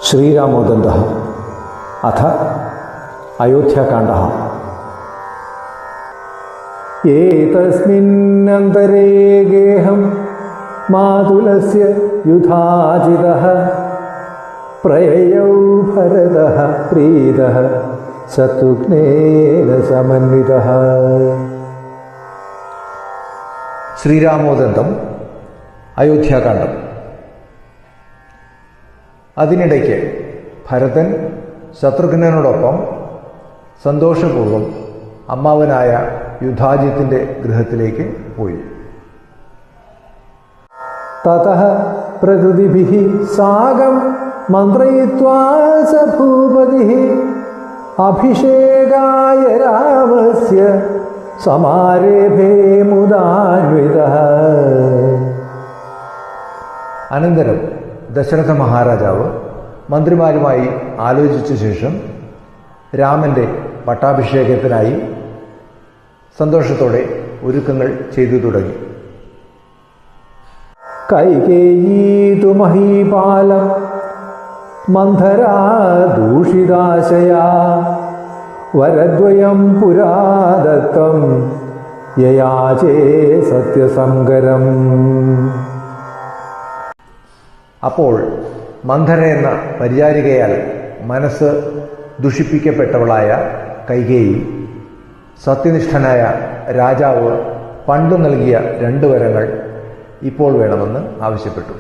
ശ്രീരാമോദന്തഃ അഥ അയോധ്യാകാണ്ഡഃ. ഏതസ്മിന്നന്തരേ ഗേഹം മാതുലസ്യ യുധാജിതഃ പ്രയയൗ ഭരതഃ പ്രീതഃ ശത്രുഘ്നേന സമന്വിതഃ. ശ്രീരാമോദന്തം അയോധ്യാകാണ്ഡം. അതിനിടയ്ക്ക് ഭരതൻ ശത്രുഘ്നനോടൊപ്പം സന്തോഷപൂർവ്വം അമ്മാവനായ യുധാജിത്തിൻ്റെ ഗൃഹത്തിലേക്ക് പോയി. തതഃ പ്രകൃതിഭിഃ സാകം മന്ത്രയിത്വാ സ ഭൂപതിഃ അഭിഷേകായ രാമസ്യ സമാരംഭേ മുദാന്വിതഃ. അനന്തരം ദശരഥ മഹാരാജാവ് മന്ത്രിമാരുമായി ആലോചിച്ച ശേഷം രാമൻ്റെ പട്ടാഭിഷേകത്തിനായി സന്തോഷത്തോടെ ഒരുക്കങ്ങൾ ചെയ്തു തുടങ്ങി. കൈകേയീതു മഹീപാലം മന്ധരാ ദൂഷിതാശയാ വരദ്വയം പുരാദത്തം യയാചേ സത്യസംഗരം. അപ്പോൾ മന്ധര എന്ന പരിചാരികയാൽ മനസ്സ് ദുഷിപ്പിക്കപ്പെട്ടവളായ കൈകേയി സത്യനിഷ്ഠനായ രാജാവ് പണ്ടു നൽകിയ 2 വരങ്ങൾ ഇപ്പോൾ വേണമെന്ന് ആവശ്യപ്പെട്ടു.